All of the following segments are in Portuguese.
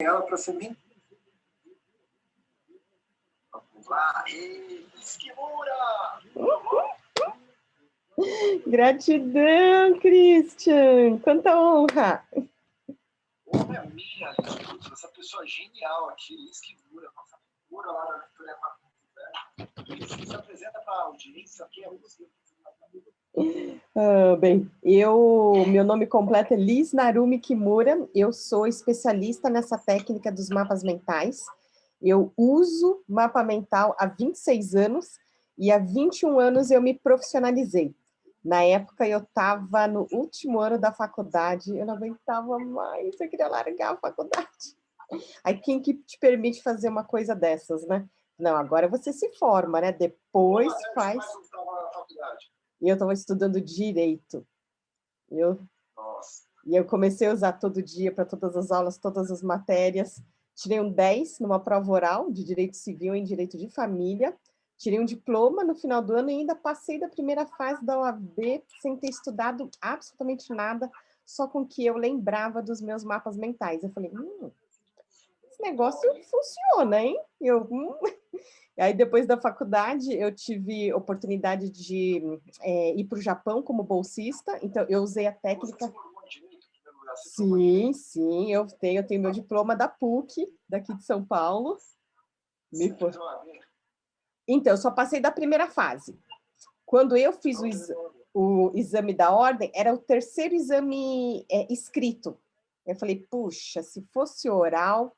ela para ser bem. Vamos lá. Esquimura! Gratidão, Christian! Quanta honra! Honra é minha, essa pessoa genial aqui, Esquimura, nossa figura lá da Vitória Faculdade. Se apresenta para a audiência, quem é você? Bem, meu nome completo é Liz Narumi Kimura, eu sou especialista nessa técnica dos mapas mentais. Eu uso mapa mental há 26 anos e há 21 anos eu me profissionalizei. Na época eu estava no último ano da faculdade, eu não aguentava mais, eu queria largar a faculdade. Aí quem que te permite fazer uma coisa dessas, né? Não, agora você se forma, né? Depois faz... E eu estava estudando Direito. E eu comecei a usar todo dia para todas as aulas, todas as matérias. Tirei um 10 numa prova oral de Direito Civil em Direito de Família. Tirei um diploma no final do ano e ainda passei da primeira fase da OAB sem ter estudado absolutamente nada, só com que eu lembrava dos meus mapas mentais. Eu falei, esse negócio funciona, hein? Aí, depois da faculdade, eu tive oportunidade de ir para o Japão como bolsista, então eu usei a técnica... Sim, eu tenho meu diploma da PUC, daqui de São Paulo. Então, eu só passei da primeira fase. Quando eu fiz o exame da ordem, era o terceiro exame escrito. Eu falei, puxa, se fosse oral,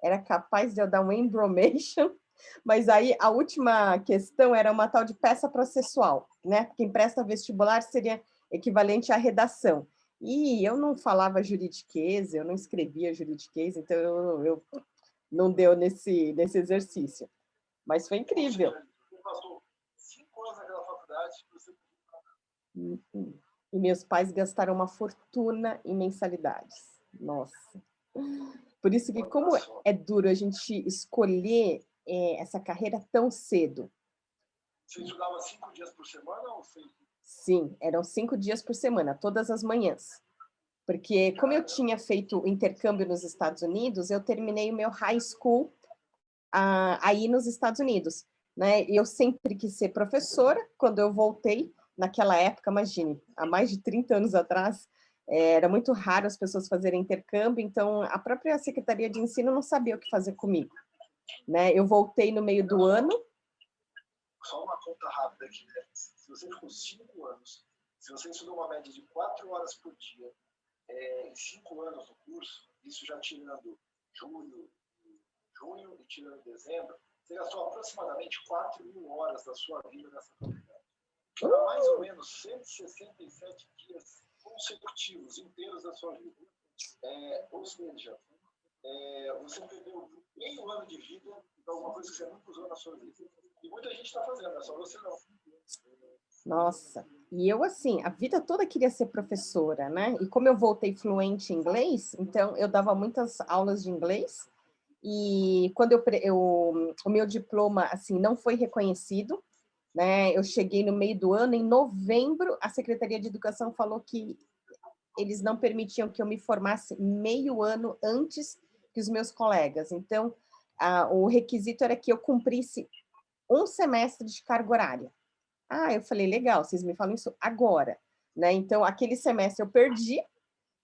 era capaz de eu dar um embromation. Mas aí a última questão era uma tal de peça processual, né? Quem presta vestibular seria equivalente à redação. E eu não falava juridiquês, eu não escrevia juridiquês, então eu não deu nesse exercício. Mas foi incrível. Você passou 5 anos naquela faculdade e você... E meus pais gastaram uma fortuna em mensalidades. Nossa. Por isso que, como é duro a gente escolher essa carreira tão cedo. Você estudava 5 dias por semana ou 6? Sim, eram 5 dias por semana, todas as manhãs. Porque, como eu tinha feito o intercâmbio nos Estados Unidos, eu terminei o meu high school aí nos Estados Unidos, né? E eu sempre quis ser professora. Quando eu voltei, naquela época, imagine, há mais de 30 anos atrás, era muito raro as pessoas fazerem intercâmbio, então a própria Secretaria de Ensino não sabia o que fazer comigo, né? Eu voltei no meio do ano. Só uma conta rápida aqui, né? Se você ficou 5 anos, se você estudou uma média de 4 horas por dia, em 5 anos no curso, isso já tirando junho e tirando dezembro, você gastou aproximadamente 4.000 horas da sua vida nessa faculdade. Para mais ou menos 167 dias consecutivos, inteiros da sua vida. Ou seja, você perdeu meio ano de vida para alguma coisa que você nunca usou na sua vida. E muita gente está fazendo, é só você não. Nossa, e eu assim, a vida toda queria ser professora, né? E como eu voltei fluente em inglês, então eu dava muitas aulas de inglês. E quando o meu diploma, assim, não foi reconhecido, né? Eu cheguei no meio do ano, em novembro, a Secretaria de Educação falou que eles não permitiam que eu me formasse meio ano antes que os meus colegas. Então, o requisito era que eu cumprisse um semestre de carga horária. Eu falei, legal, vocês me falam isso agora, né? Então, aquele semestre eu perdi.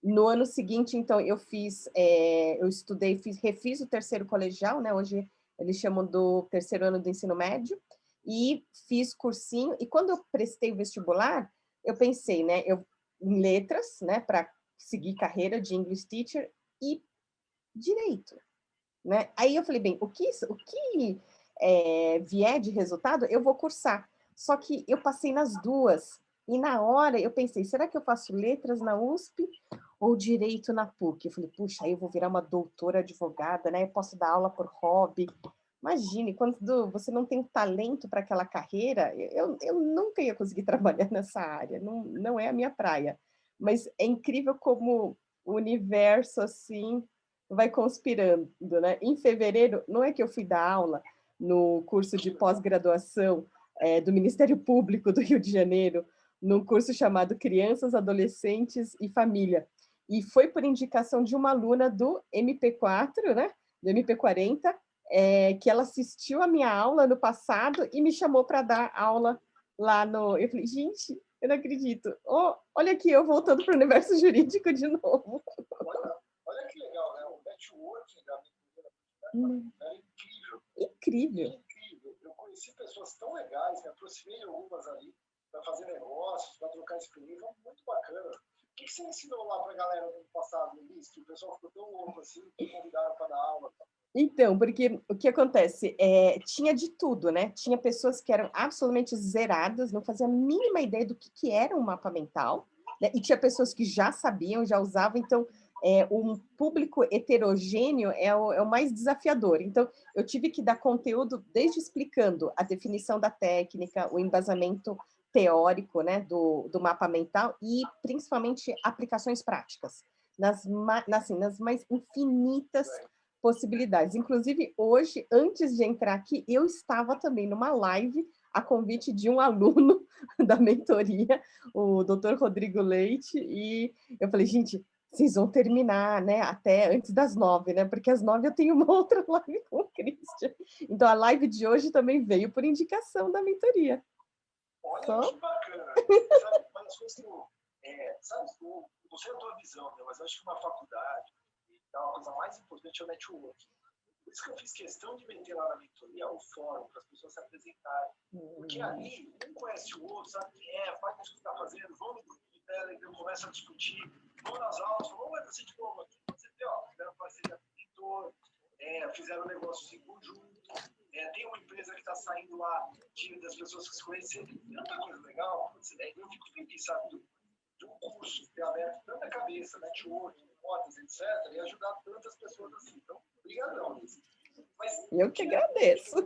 No ano seguinte, então, eu estudei, refiz o terceiro colegial, né? Hoje eles chamam do terceiro ano do ensino médio, e fiz cursinho. E quando eu prestei o vestibular, eu pensei, né? Em letras, né? Para seguir carreira de English Teacher e direito, né? Aí eu falei, bem, o que vier de resultado, eu vou cursar. Só que eu passei nas duas. E na hora eu pensei, será que eu faço letras na USP ou direito na PUC? Eu falei, puxa, aí eu vou virar uma doutora advogada, né? Eu posso dar aula por hobby. Imagine, quando você não tem talento para aquela carreira, eu nunca ia conseguir trabalhar nessa área, não é a minha praia. Mas é incrível como o universo, assim, vai conspirando, né? Em fevereiro, não é que eu fui dar aula no curso de pós-graduação do Ministério Público do Rio de Janeiro, num curso chamado Crianças, Adolescentes e Família. e foi por indicação de uma aluna do MP4, né? Do MP40, que ela assistiu a minha aula no passado e me chamou para dar aula lá no... Eu falei, gente, eu não acredito. Oh, olha aqui, eu voltando para o universo jurídico de novo. Olha que legal, né? O networking da mentoria é incrível. Incrível. Incrível. Eu conheci pessoas tão legais, me aproximei de algumas ali para fazer negócios, para trocar experiência, muito bacana. O que você ensinou lá para a galera no passado, Elis? Que o pessoal ficou tão louco assim, que convidaram para dar aula? Então, porque o que acontece? Tinha de tudo, né? Tinha pessoas que eram absolutamente zeradas, não faziam a mínima ideia do que era um mapa mental, né? E tinha pessoas que já sabiam, já usavam, então um público heterogêneo é o mais desafiador. Então, eu tive que dar conteúdo desde explicando a definição da técnica, o embasamento teórico, né, do mapa mental e, principalmente, aplicações práticas, nas mais infinitas possibilidades. Inclusive, hoje, antes de entrar aqui, eu estava também numa live a convite de um aluno da mentoria, o Dr. Rodrigo Leite, e eu falei, gente, vocês vão terminar, né, até antes das 9, né, porque às 9 eu tenho uma outra live com o Christian. Então, a live de hoje também veio por indicação da mentoria. Olha, que bacana. Sabe, uma das coisas que eu... sabe, não sei a tua visão, né, mas eu acho que uma faculdade, a coisa mais importante é o networking. Por isso que eu fiz questão de meter lá na mentoria o fórum, para as pessoas se apresentarem. Porque ali, um conhece o outro, sabe quem é, faz o que está fazendo, vamos no grupo de Telegram, começa a discutir, vamos nas aulas, vamos lá, você de novo aqui, você vê, ó, fizeram parceria com o mentor, fizeram negócios em conjunto, tem uma empresa que está saindo lá das pessoas que se conheceram, tem tanta coisa legal, eu fico feliz, sabe, de um curso ter aberto tanta cabeça, networking, notas, etc., e ajudar tantas pessoas assim. Então, obrigadão. Mas eu que agradeço.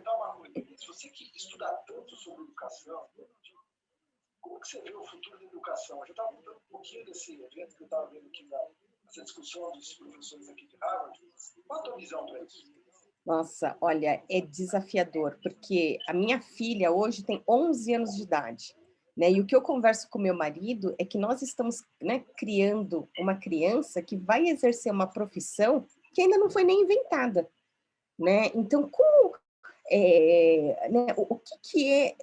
Se você que estudar tanto sobre educação, como que você vê o futuro da educação? Eu já estava contando um pouquinho desse evento que eu estava vendo aqui, nessa discussão dos professores aqui de Harvard. Qual a tua visão para isso? Nossa, olha, é desafiador, porque a minha filha hoje tem 11 anos de idade. Né? E o que eu converso com meu marido é que nós estamos, né, criando uma criança que vai exercer uma profissão que ainda não foi nem inventada. Né? Então, como né, o que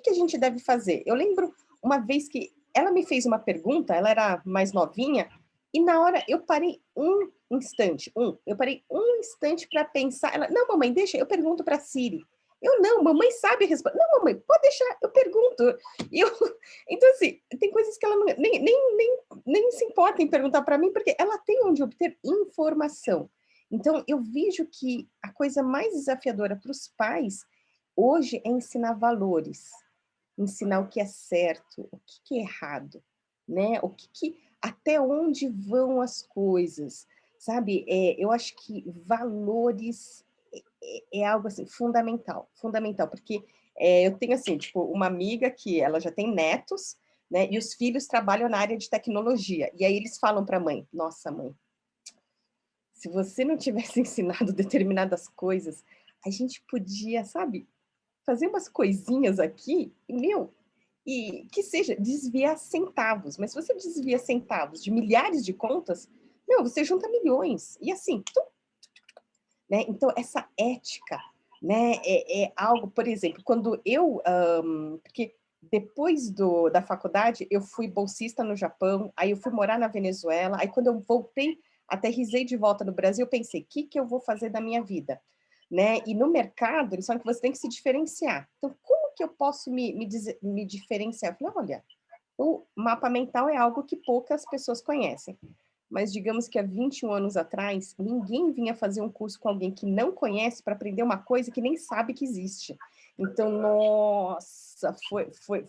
a gente deve fazer? Eu lembro uma vez que ela me fez uma pergunta, ela era mais novinha, e na hora eu parei um instante para pensar. Ela, não, mamãe, deixa, eu pergunto para a Siri. Eu não, mamãe sabe responder. Não, mamãe, pode deixar, eu pergunto. Então, assim, tem coisas que ela não, nem se importa em perguntar para mim, porque ela tem onde obter informação. Então, eu vejo que a coisa mais desafiadora para os pais hoje é ensinar valores, ensinar o que é certo, o que é errado, né? Até onde vão as coisas, sabe? Eu acho que valores é algo assim fundamental, porque eu tenho assim, tipo, uma amiga que ela já tem netos, né? E os filhos trabalham na área de tecnologia. E aí eles falam para a mãe: nossa, mãe, se você não tivesse ensinado determinadas coisas, a gente podia, sabe, fazer umas coisinhas aqui, e que seja desviar centavos. Mas se você desvia centavos de milhares de contas, você junta milhões. E assim, né? Então, essa ética, né, é algo, por exemplo, quando porque depois da faculdade, eu fui bolsista no Japão, aí eu fui morar na Venezuela, aí quando eu voltei, aterrissei de volta no Brasil, eu pensei, o que eu vou fazer da minha vida? Né? E no mercado, eles falam que você tem que se diferenciar. Então, como que eu posso me diferenciar? Eu falei, olha, o mapa mental é algo que poucas pessoas conhecem. Mas digamos que há 21 anos atrás, ninguém vinha fazer um curso com alguém que não conhece para aprender uma coisa que nem sabe que existe. Então, nossa,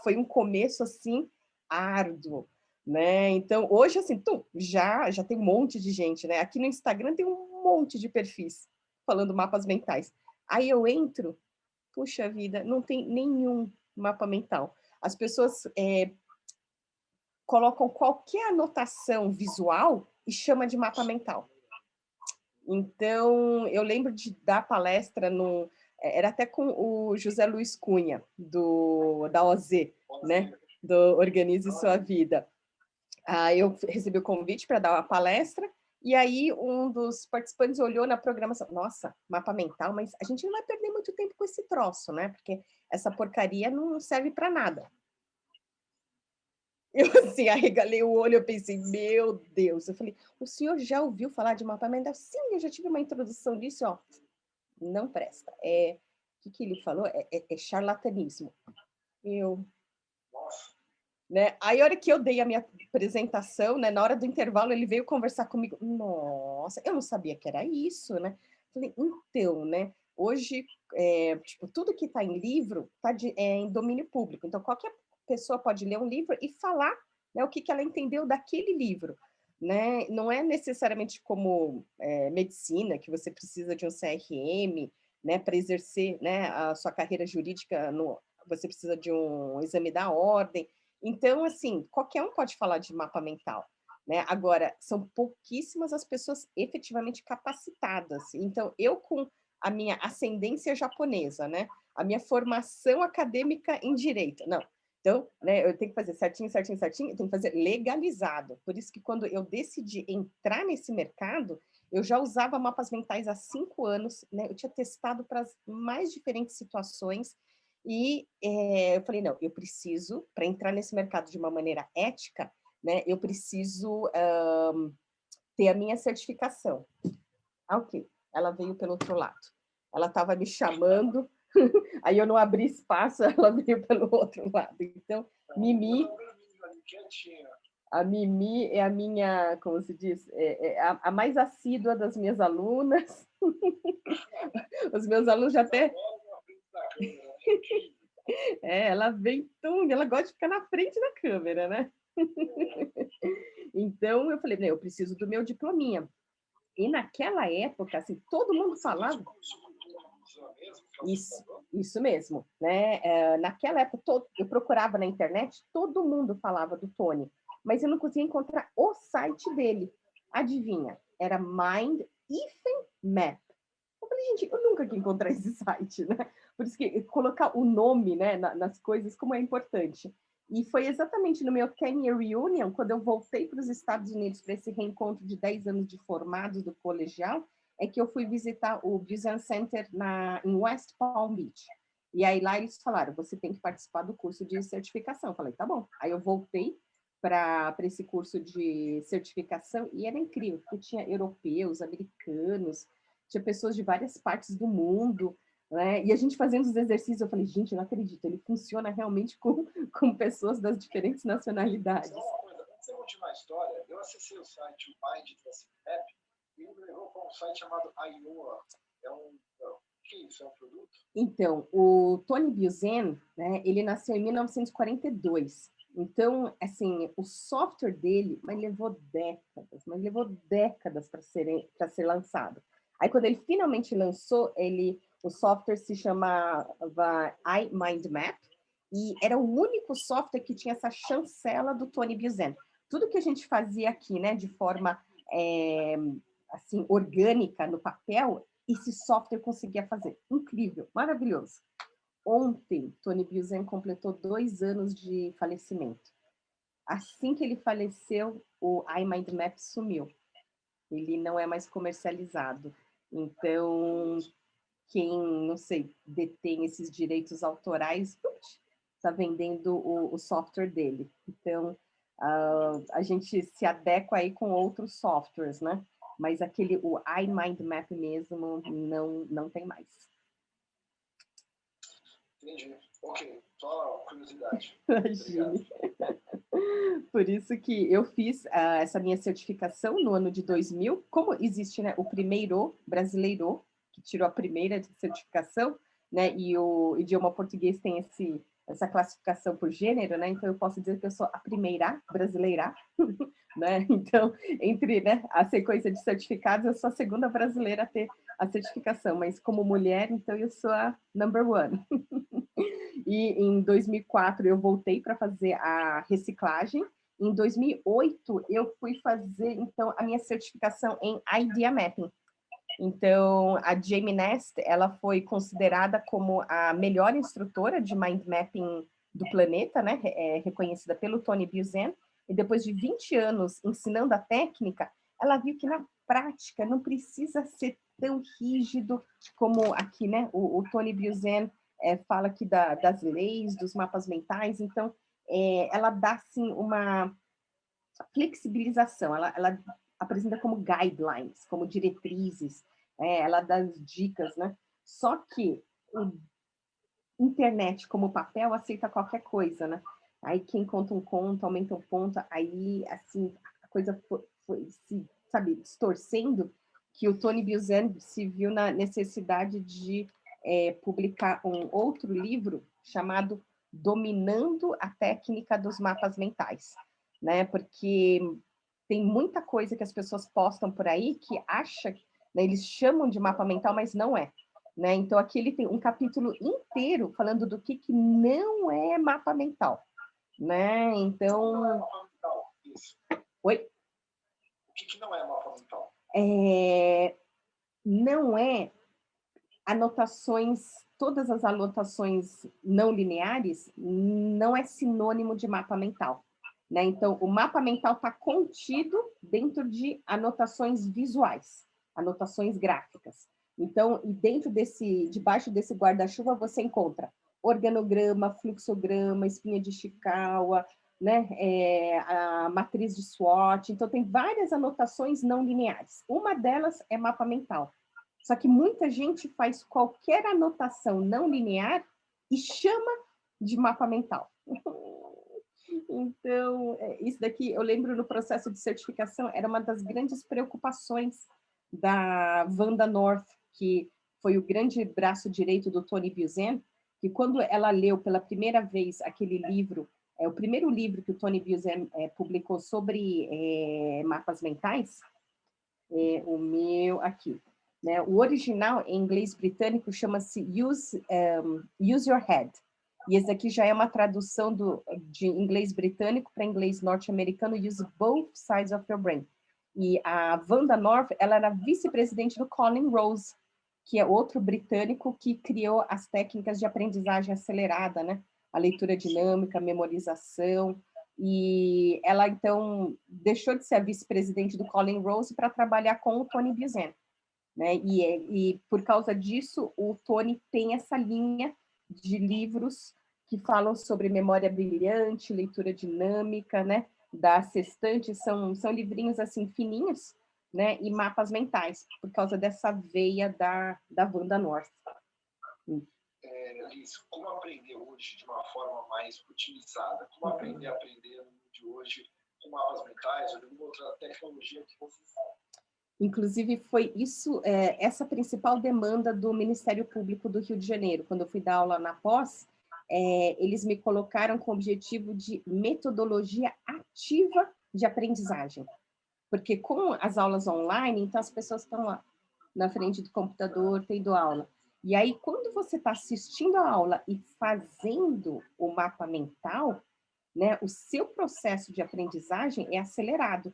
foi um começo, assim, árduo, né? Então, hoje, assim, já tem um monte de gente, né? Aqui no Instagram tem um monte de perfis falando mapas mentais. Aí eu entro, puxa vida, não tem nenhum mapa mental. As pessoas colocam qualquer anotação visual e chama de mapa mental. Então, eu lembro de dar palestra era até com o José Luiz Cunha, da OZ, né? Do Organize Sua Vida. eu recebi o convite para dar uma palestra, e aí um dos participantes olhou na programação, nossa, mapa mental, mas a gente não vai perder muito tempo com esse troço, né? Porque essa porcaria não serve para nada. Eu assim, arregalei o olho, eu pensei, meu Deus, eu falei, o senhor já ouviu falar de mapa mental? Sim, eu já tive uma introdução disso, ó, não presta. O que ele falou? É charlatanismo. Eu, né? Aí, a hora que eu dei a minha apresentação, né, na hora do intervalo, ele veio conversar comigo. Nossa, eu não sabia que era isso, né? Falei, então, né? Hoje, tipo, tudo que está em livro está em domínio público. Então, qualquer pessoa pode ler um livro e falar, né, o que ela entendeu daquele livro. Né? Não é necessariamente como medicina, que você precisa de um CRM, né, para exercer, né, a sua carreira jurídica, você precisa de um exame da ordem. Então, assim, qualquer um pode falar de mapa mental, né? Agora, são pouquíssimas as pessoas efetivamente capacitadas. Então, eu com a minha ascendência japonesa, né? A minha formação acadêmica em direito, não. Então, né, eu tenho que fazer certinho, certinho, certinho, eu tenho que fazer legalizado. Por isso que quando eu decidi entrar nesse mercado, eu já usava mapas mentais há 5 anos, né? Eu tinha testado para as mais diferentes situações, e eu falei, não, eu preciso, para entrar nesse mercado de uma maneira ética, né, eu preciso ter a minha certificação. Ok, ela veio pelo outro lado. Ela estava me chamando, aí eu não abri espaço, ela veio pelo outro lado. Então, Mimi, a Mimi é a minha, como se diz, a mais assídua das minhas alunas. Os meus alunos já até... ela vem, ela gosta de ficar na frente da câmera, né? Então, eu falei, eu preciso do meu diplominha. E naquela época, assim, todo mundo falava... Isso mesmo, né? Naquela época, eu procurava na internet, todo mundo falava do Tony, mas eu não conseguia encontrar o site dele. Adivinha? Era Mind Hyphen Map. Eu falei, gente, eu nunca quis encontrar esse site, né? Por isso que colocar o nome, né, nas coisas, como é importante. E foi exatamente no meu 10-year reunion, quando eu voltei para os Estados Unidos para esse reencontro de 10 anos de formados do colegial, é que eu fui visitar o Busan Center em West Palm Beach. E aí lá eles falaram, você tem que participar do curso de certificação. Eu falei, tá bom. Aí eu voltei para esse curso de certificação e era incrível, porque tinha europeus, americanos, tinha pessoas de várias partes do mundo, né? E a gente fazendo os exercícios, eu falei, gente, eu não acredito, ele funciona realmente com pessoas das diferentes nacionalidades. Antes de continuar a história, eu acessei o site, o Mind Map, e ele me levou para um site chamado Iowa. O que é isso? É um produto? Então, o Tony Buzan, né, ele nasceu em 1942. Então, assim, o software dele, mas levou décadas para ser lançado. Aí, quando ele finalmente lançou, o software se chamava iMindMap, e era o único software que tinha essa chancela do Tony Buzan. Tudo que a gente fazia aqui, né, de forma assim, orgânica no papel, esse software conseguia fazer. Incrível, maravilhoso. Ontem, Tony Buzan completou 2 anos de falecimento. Assim que ele faleceu, o iMindMap sumiu. Ele não é mais comercializado. Então, quem, não sei, detém esses direitos autorais, está vendendo o software dele. Então, a gente se adequa aí com outros softwares, né? Mas o iMindMap mesmo não tem mais. Entendi. Ok, só curiosidade. Imagine. Por isso que eu fiz essa minha certificação no ano de 2000. Como existe, né, o primeiro brasileiro, que tirou a primeira certificação, né, e o idioma português tem essa classificação por gênero, né, então eu posso dizer que eu sou a primeira brasileira, né, então, entre, né, a sequência de certificados, eu sou a segunda brasileira a ter a certificação, mas como mulher, então eu sou a number one. E em 2004 eu voltei para fazer a reciclagem. Em 2008 eu fui fazer então a minha certificação em Idea Mapping. Então a Jamie Nest, ela foi considerada como a melhor instrutora de mind mapping do planeta, né? Reconhecida pelo Tony Buzan. e depois de 20 anos ensinando a técnica, ela viu que na prática não precisa ser tão rígido como aqui, né? O Tony Buzan fala aqui das leis, dos mapas mentais, então ela dá assim uma flexibilização, ela apresenta como guidelines, como diretrizes, ela dá dicas, né? Só que o internet como papel aceita qualquer coisa, né? Aí quem conta um conto, aumenta um ponto, aí assim, a coisa foi se, sabe, distorcendo, que o Tony Buzan se viu na necessidade de publicar um outro livro chamado Dominando a Técnica dos Mapas Mentais, né? Porque tem muita coisa que as pessoas postam por aí que acha, né, eles chamam de mapa mental, mas não é. Né? Então, aqui ele tem um capítulo inteiro falando do que não é mapa mental. Né? Então... Não é mapa mental, isso. Oi? O que não é mapa mental? Não é anotações, todas as anotações não lineares não é sinônimo de mapa mental. Né? Então, o mapa mental está contido dentro de anotações visuais, anotações gráficas. Então, e debaixo desse guarda-chuva, você encontra organograma, fluxograma, espinha de Ishikawa, né? A matriz de SWOT. Então, tem várias anotações não lineares. Uma delas é mapa mental. Só que muita gente faz qualquer anotação não linear e chama de mapa mental. Então, isso daqui, eu lembro no processo de certificação, era uma das grandes preocupações da Wanda North, que foi o grande braço direito do Tony Buzan, que quando ela leu pela primeira vez aquele livro, o primeiro livro que o Tony Buzan publicou sobre mapas mentais, o meu aqui, né? O original em inglês britânico chama-se Use Your Head. E esse aqui já é uma tradução de inglês britânico para inglês norte-americano, Use Both Sides of Your Brain. E a Wanda North, ela era vice-presidente do Colin Rose, que é outro britânico que criou as técnicas de aprendizagem acelerada, né? A leitura dinâmica, a memorização. E ela, então, deixou de ser a vice-presidente do Colin Rose para trabalhar com o Tony Buzan. Né? E por causa disso, o Tony tem essa linha de livros que falam sobre memória brilhante, leitura dinâmica, né? Da Sextante, são livrinhos assim fininhos, né? E mapas mentais, por causa dessa veia da Wanda North. Liz, como aprender hoje de uma forma mais otimizada? Como aprender a aprender no mundo de hoje com mapas mentais ou alguma outra tecnologia que você sabe? Inclusive, foi isso, essa principal demanda do Ministério Público do Rio de Janeiro. Quando eu fui dar aula na pós, eles me colocaram com o objetivo de metodologia ativa de aprendizagem. Porque com as aulas online, então as pessoas estão lá na frente do computador, tendo aula. E aí, quando você está assistindo a aula e fazendo o mapa mental, né, o seu processo de aprendizagem é acelerado.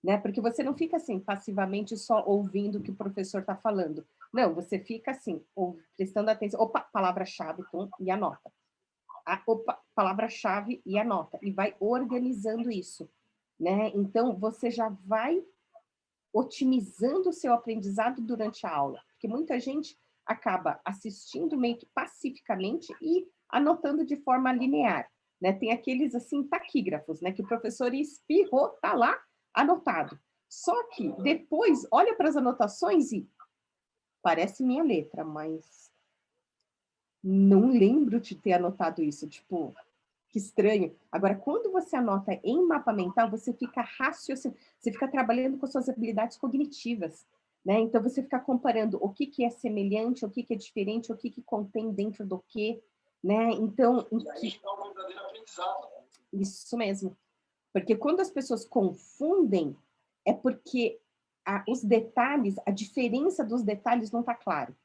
Né? Porque você não fica assim, passivamente só ouvindo o que o professor está falando. Não, você fica assim, prestando atenção. Opa, palavra-chave, e anota. Opa, palavra-chave e anota. E vai organizando isso. Né? Então, você já vai otimizando o seu aprendizado durante a aula. Porque muita gente acaba assistindo meio que pacificamente e anotando de forma linear. Né? Tem aqueles, assim, taquígrafos, né? Que o professor espirrou, tá lá, anotado. Só que depois olha para as anotações e parece minha letra, mas não lembro de ter anotado isso. Tipo, que estranho. Agora, quando você anota em mapa mental, você fica raciocinando, você fica trabalhando com suas habilidades cognitivas. Né? Então, você fica comparando o que é semelhante, o que é diferente, o que contém dentro do quê. Né? Então, e aí é um verdadeiro aprendizado. Isso mesmo. Porque quando as pessoas confundem, é porque os detalhes, a diferença dos detalhes não está claro.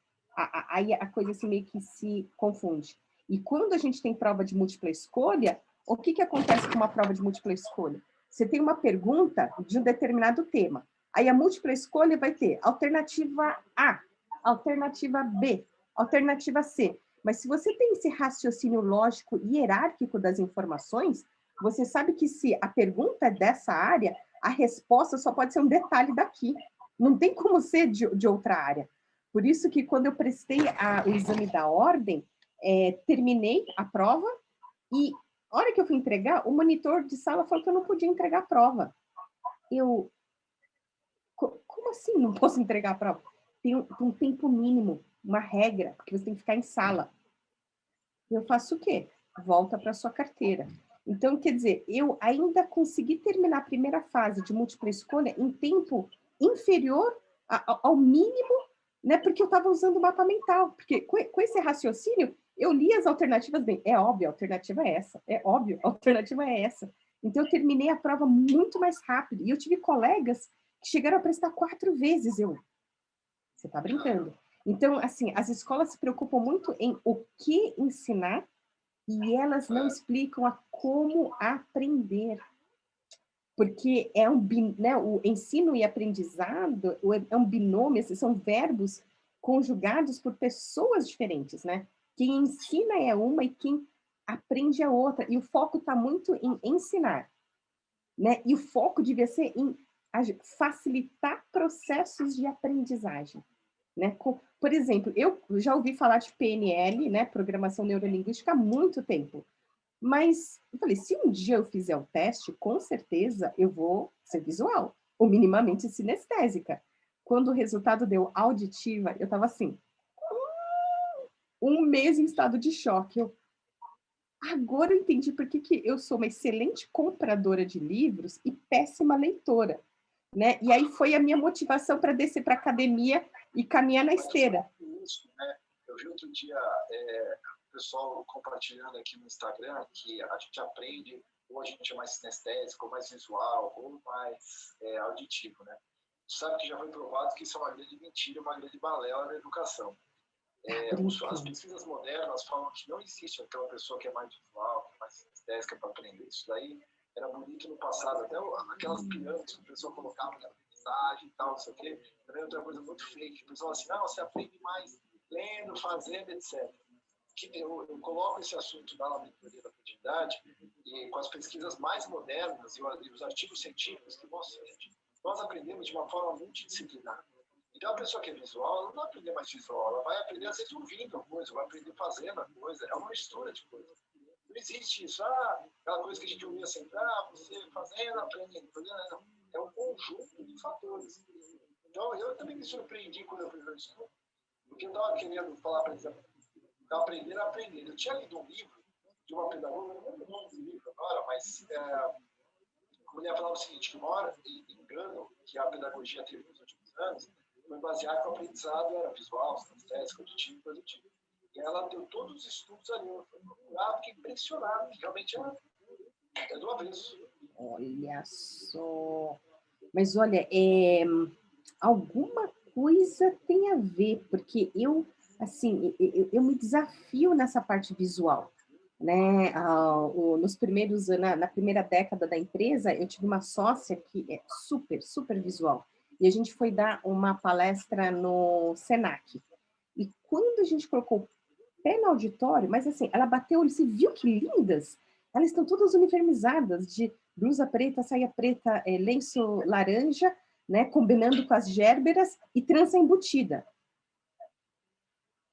Aí a coisa assim meio que se confunde. E quando a gente tem prova de múltipla escolha, o que acontece com uma prova de múltipla escolha? Você tem uma pergunta de um determinado tema. Aí a múltipla escolha vai ter alternativa A, alternativa B, alternativa C. Mas se você tem esse raciocínio lógico e hierárquico das informações, Você sabe que se a pergunta é dessa área, a resposta só pode ser um detalhe daqui. Não tem como ser de outra área. Por isso que quando eu prestei o exame da ordem, terminei a prova e a hora que eu fui entregar, o monitor de sala falou que eu não podia entregar a prova. Como assim não posso entregar a prova? Tem um tempo mínimo, uma regra, porque você tem que ficar em sala. Eu faço o quê? Volta para sua carteira. Então, quer dizer, eu ainda consegui terminar a primeira fase de múltipla escolha em tempo inferior ao mínimo, né? Porque eu estava usando o mapa mental. Porque com esse raciocínio, eu li as alternativas bem. É óbvio, a alternativa é essa. É óbvio, a alternativa é essa. Então, eu terminei a prova muito mais rápido. E eu tive colegas que chegaram a prestar 4 vezes. Você está brincando. Então, assim, as escolas se preocupam muito em o que ensinar e elas não explicam a como aprender. Porque né, o ensino e aprendizado é um binômio, são verbos conjugados por pessoas diferentes, né? Quem ensina é uma e quem aprende é outra. E o foco está muito em ensinar, né? E o foco devia ser em facilitar processos de aprendizagem. Né? Por exemplo, eu já ouvi falar de PNL, né, Programação Neurolinguística, há muito tempo. Mas eu falei, se um dia eu fizer o teste, com certeza eu vou ser visual, ou minimamente sinestésica. Quando o resultado deu auditiva, eu estava assim, um mês em estado de choque. Agora eu entendi por que eu sou uma excelente compradora de livros e péssima leitora. Né? E aí foi a minha motivação para descer para a academia e caminhar na esteira. Isso, né? Eu vi outro dia o pessoal compartilhando aqui no Instagram que a gente aprende, ou a gente é mais sinestésico, ou mais visual, ou mais auditivo, né? Sabe que já foi provado que isso é uma grande mentira, uma grande balela da educação. As pesquisas modernas falam que não existe aquela pessoa que é mais visual, que é mais sinestésica para aprender. Isso daí era bonito no passado, até aquelas pirâmides que o pessoal colocava na aprendizagem e tal, não sei o quê. Também outra coisa muito fake. O pessoal assim, não, você aprende mais lendo, fazendo, etc. Eu coloco esse assunto na mentoria da produtividade e com as pesquisas mais modernas e os artigos científicos que, nossa, gente, nós aprendemos de uma forma multidisciplinar. Então, a pessoa que é visual, ela não vai aprender mais visual, ela vai aprender, às vezes, ouvindo a coisa, vai aprender fazendo a coisa, é uma mistura de coisas. Não existe isso, aquela coisa que a gente ouvia sempre, você fazendo, aprendendo, não. É um conjunto de fatores. Então, eu também me surpreendi quando eu fiz o estudo, porque eu estava querendo falar para eles, aprender a aprender. Eu tinha lido um livro de uma pedagoga, não lembro o nome do livro agora, mas a mulher falava o seguinte, que uma hora, engano que a pedagogia teve nos últimos anos, foi baseado no aprendizado, era visual, sinestésico, auditivo, coisa do tipo. E ela deu todos os estudos ali, eu fui procurar, fiquei impressionado, que realmente é do avesso. Olha só. Mas olha, alguma coisa tem a ver, porque assim, eu me desafio nessa parte visual, né? Nos primeiros anos, na primeira década da empresa, eu tive uma sócia que é super, super visual. E a gente foi dar uma palestra no Senac. E quando a gente colocou o pé no auditório, mas assim, ela bateu, você viu que lindas? Elas estão todas uniformizadas, de blusa preta, saia preta, lenço laranja, né, combinando com as gérberas e trança embutida.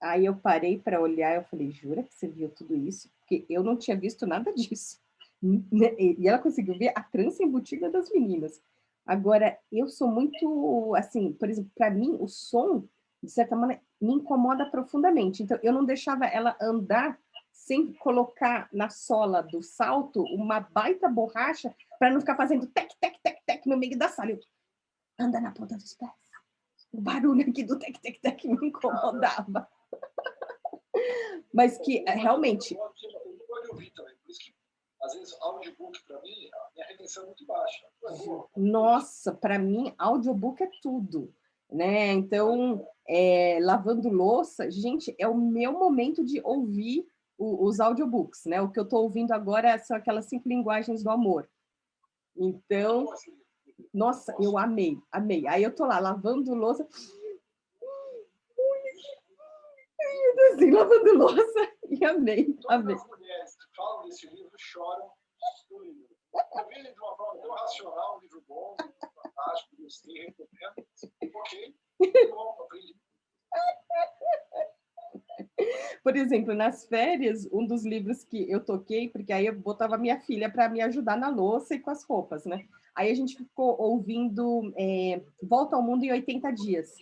Aí eu parei para olhar, eu falei, jura que você viu tudo isso? Porque eu não tinha visto nada disso. E ela conseguiu ver a trança embutida das meninas. Agora, eu sou muito, assim, por exemplo, para mim, o som, de certa maneira, me incomoda profundamente. Então, eu não deixava ela andar sem colocar na sola do salto uma baita borracha para não ficar fazendo tec, tec, tec, tec no meio da sala. Eu, anda na ponta dos pés. O barulho aqui do tec, tec, tec me incomodava. Mas que realmente... Eu pode ouvir também, por isso que às vezes audiobook para mim, a minha retenção é muito baixa. Nossa, para mim audiobook é tudo, né? Então, lavando louça, gente, é o meu momento de ouvir os audiobooks, né? O que eu estou ouvindo agora são aquelas 5 linguagens do amor. Então, nossa, eu amei, amei. Aí eu tô lá lavando louça, assim, lavando louça e amei, amei. Todas as mulheres que falam desse livro choram. Eu vi de uma forma tão racional, um livro bom, um livro fantástico, gostei, recomendo. Ok, bom, aprendi. Por exemplo, nas férias, um dos livros que eu toquei, porque aí eu botava minha filha para me ajudar na louça e com as roupas, né? Aí a gente ficou ouvindo Volta ao Mundo em 80 Dias.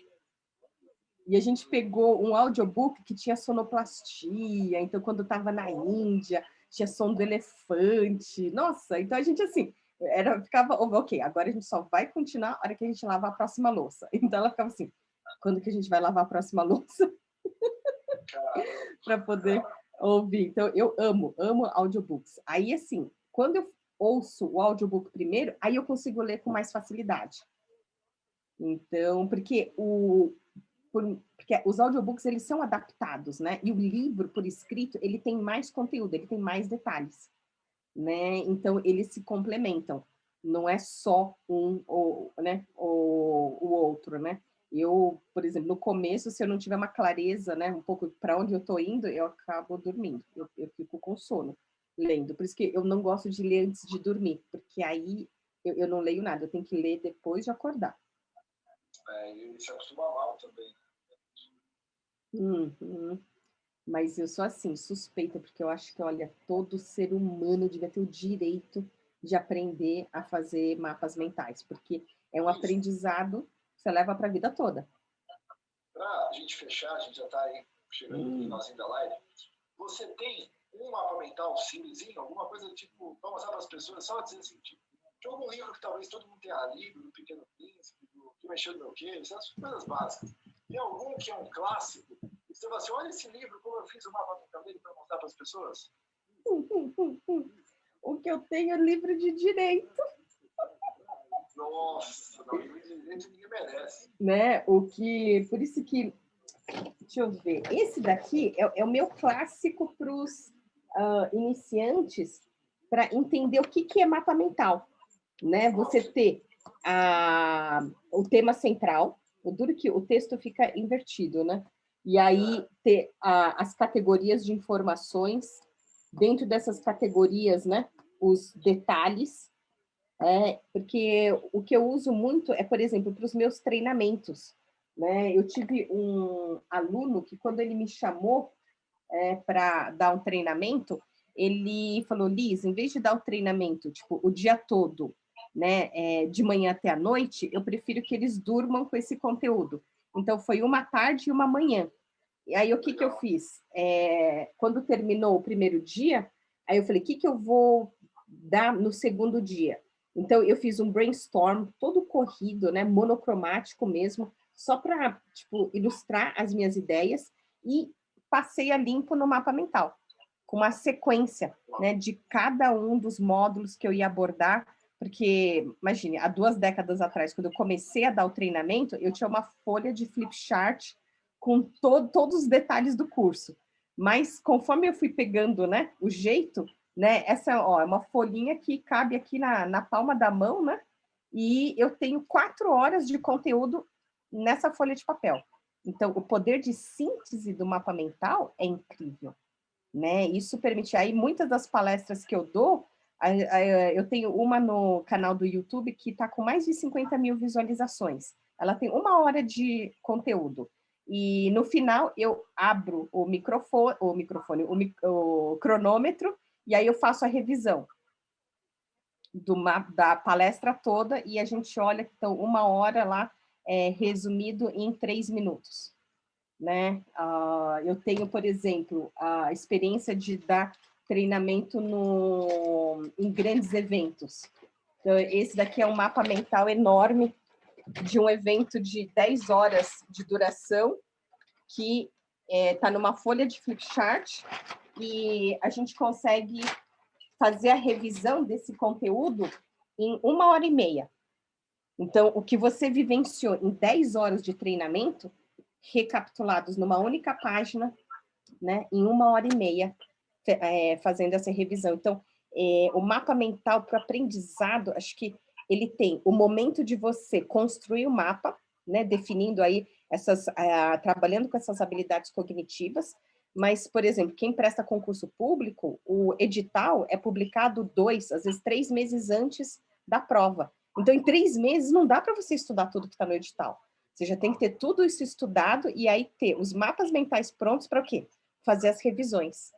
E a gente pegou um audiobook que tinha sonoplastia, então quando estava na Índia, tinha som do elefante. Nossa, então a gente assim, ficava, ok, agora a gente só vai continuar na hora que a gente lavar a próxima louça. Então ela ficava assim, quando que a gente vai lavar a próxima louça? Para poder ouvir. Então, eu amo audiobooks. Aí, assim, quando eu ouço o audiobook primeiro, aí eu consigo ler com mais facilidade. Então, porque os audiobooks, eles são adaptados, né? E o livro, por escrito, ele tem mais conteúdo, ele tem mais detalhes, né? Então, eles se complementam. Não é só um ou, né, o outro, né? Eu, por exemplo, no começo, se eu não tiver uma clareza, né, um pouco para onde eu estou indo, eu acabo dormindo. Eu fico com sono lendo. Por isso que eu não gosto de ler antes de dormir, porque aí eu não leio nada. Eu tenho que ler depois de acordar. E se acostuma mal também. Mas eu sou assim, suspeita, porque eu acho que, olha, todo ser humano devia ter o direito de aprender a fazer mapas mentais, porque é um aprendizado que você leva para a vida toda. Para a gente fechar, a gente já está aí chegando no finalzinho da live. Você tem um mapa mental simplesinho, alguma coisa tipo, para mostrar para as pessoas, só dizer assim, tipo, de algum livro que talvez todo mundo tenha lido, do Pequeno Príncipe, do Que Mexeu no Meu Quê, essas coisas básicas. Tem algum que é um clássico? E você fala assim, olha esse livro, como eu fiz o mapa mental dele para mostrar para as pessoas? O que eu tenho é livro de direito. Nossa, não, livro de direito ninguém merece. Né? Por isso que, deixa eu ver, esse daqui é o meu clássico para os iniciantes, para entender o que é mapa mental, né? Você ter o tema central, o duro que o texto fica invertido, né? E aí ter as categorias de informações, dentro dessas categorias, né? Os detalhes, porque o que eu uso muito é, por exemplo, para os meus treinamentos, né? Eu tive um aluno que, quando ele me chamou para dar um treinamento, ele falou, Liz, em vez de dar o treinamento, tipo, o dia todo, né, de manhã até a noite, eu prefiro que eles durmam com esse conteúdo. Então, foi uma tarde e uma manhã. E aí, o que eu fiz? Quando terminou o primeiro dia, aí eu falei, o que eu vou dar no segundo dia? Então, eu fiz um brainstorm todo corrido, né, monocromático mesmo, só para, tipo, ilustrar as minhas ideias, e passei a limpo no mapa mental, com uma sequência, né, de cada um dos módulos que eu ia abordar, porque, imagine, há 2 décadas atrás, quando eu comecei a dar o treinamento, eu tinha uma folha de flip chart com todos os detalhes do curso. Mas, conforme eu fui pegando, né, o jeito, né, essa ó, é uma folhinha que cabe aqui na palma da mão, né, e eu tenho 4 horas de conteúdo nessa folha de papel. Então, o poder de síntese do mapa mental é incrível, né? Isso permite, aí muitas das palestras que eu dou, eu tenho uma no canal do YouTube que está com mais de 50 mil visualizações. Ela tem 1 hora de conteúdo. E no final eu abro o cronômetro, e aí eu faço a revisão da palestra toda, e a gente olha, então, 1 hora lá, resumido em 3 minutos. Né? Eu tenho, por exemplo, a experiência de dar treinamento em grandes eventos. Então, esse daqui é um mapa mental enorme de um evento de 10 horas de duração, que está numa folha de flipchart, e a gente consegue fazer a revisão desse conteúdo em 1 hora e meia. Então, o que você vivenciou em 10 horas de treinamento, recapitulados numa única página, né, em 1 hora e meia, fazendo essa revisão. Então, o mapa mental para o aprendizado, acho que ele tem o momento de você construir o mapa, né, definindo aí trabalhando com essas habilidades cognitivas, Mas, por exemplo, quem presta concurso público, o edital é publicado 2, às vezes 3 meses antes da prova. Então, em 3 meses, não dá para você estudar tudo que está no edital. Você já tem que ter tudo isso estudado e aí ter os mapas mentais prontos para o quê? Fazer as revisões.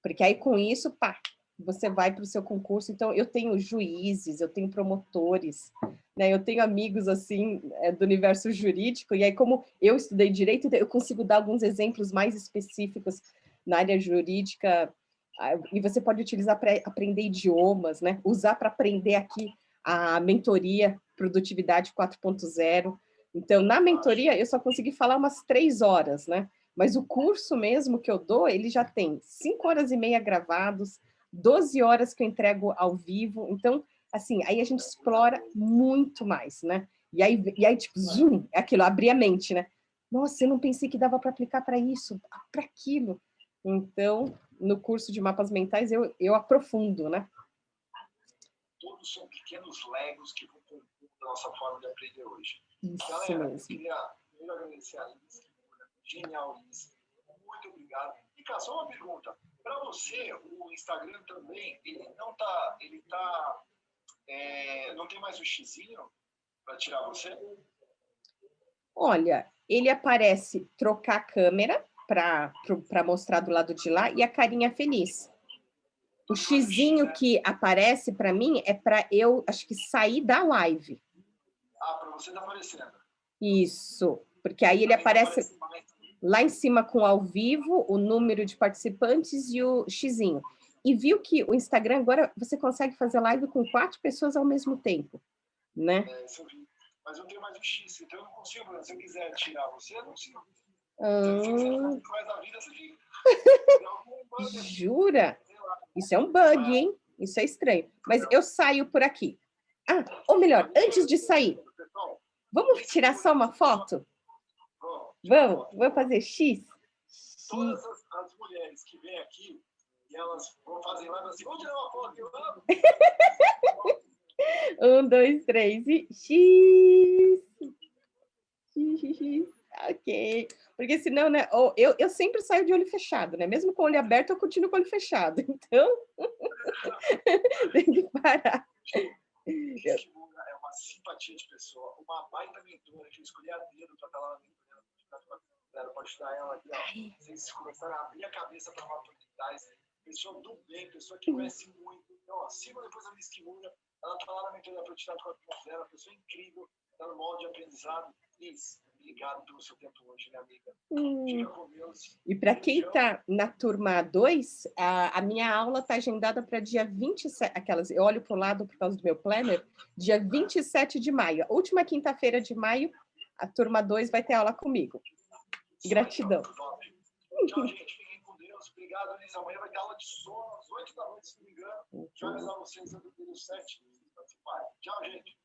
Porque aí, com isso, pá, você vai para o seu concurso. Então, eu tenho juízes, eu tenho promotores, né? Eu tenho amigos, assim, do universo jurídico, e aí, como eu estudei direito, eu consigo dar alguns exemplos mais específicos na área jurídica, e você pode utilizar para aprender idiomas, né? Usar para aprender aqui a mentoria Produtividade 4.0. Então, na mentoria, eu só consegui falar umas 3 horas, né? Mas o curso mesmo que eu dou, ele já tem 5 horas e meia gravados, 12 horas que eu entrego ao vivo. Então, assim, aí a gente explora muito mais, né? E aí tipo, zoom, é aquilo, abrir a mente, né? Nossa, eu não pensei que dava para aplicar para isso, para aquilo. Então, no curso de mapas mentais, eu aprofundo, né? Todos são pequenos legos que vão compor a nossa forma de aprender hoje. Isso Galera, mesmo. eu queria primeiro agradecer a Liz, genial, Liz. Muito obrigado. E, cara, só uma pergunta. Para você, o Instagram também, não tem mais o xizinho para tirar você? Olha, ele aparece trocar a câmera para mostrar do lado de lá e a carinha feliz. O xizinho que aparece para mim é para eu, acho que, sair da live. Ah, para você tá aparecendo. Isso, porque aí ele aparece lá em cima com ao vivo, o número de participantes e o xizinho. E viu que o Instagram agora você consegue fazer live com 4 pessoas ao mesmo tempo, né? É, isso eu vi. Mas eu tenho mais o X, então eu não consigo. Se eu quiser tirar você, eu não consigo. Se você quiser ficar mais da vida, você fica. Jura? Isso é um bug, hein? Isso é estranho. Mas eu saio por aqui. Ah, ou melhor, antes de sair, vamos tirar só uma foto? Vamos fazer X? Todas as mulheres que vêm aqui, e elas vão fazer live assim, vamos tirar uma foto, eu amo. 1, 2, 3 e X. Ok. Porque senão, né? Eu sempre saio de olho fechado, né? Mesmo com o olho aberto, eu continuo com o olho fechado. Então, tem que parar. É uma simpatia de pessoa, uma baita mentora que eu escolhi a dedo para estar lá na mentoria. Pode estudar ela aqui, ó. Vocês começaram a abrir a cabeça para oportunidades. Pessoa do bem, pessoa que conhece muito. Então, ó, sigam depois a Liz Kimura. Ela está lá na mentoria da Produtividade 4.0, pessoa incrível, está no molde de aprendizado. Liz, obrigado pelo seu tempo hoje, minha amiga. Fica com Deus. E para quem está na turma 2, a minha aula está agendada para dia 27, eu olho para o lado por causa do meu planner, dia 27 de maio. A última quinta-feira de maio, a turma 2 vai ter aula comigo. Gratidão. Tchau, gente. Fiquem com Deus. Obrigado, Liz. Amanhã vai ter aula de sono às 8 da noite, se não me engano. Já avisar vocês, eu do 7. Tchau, gente.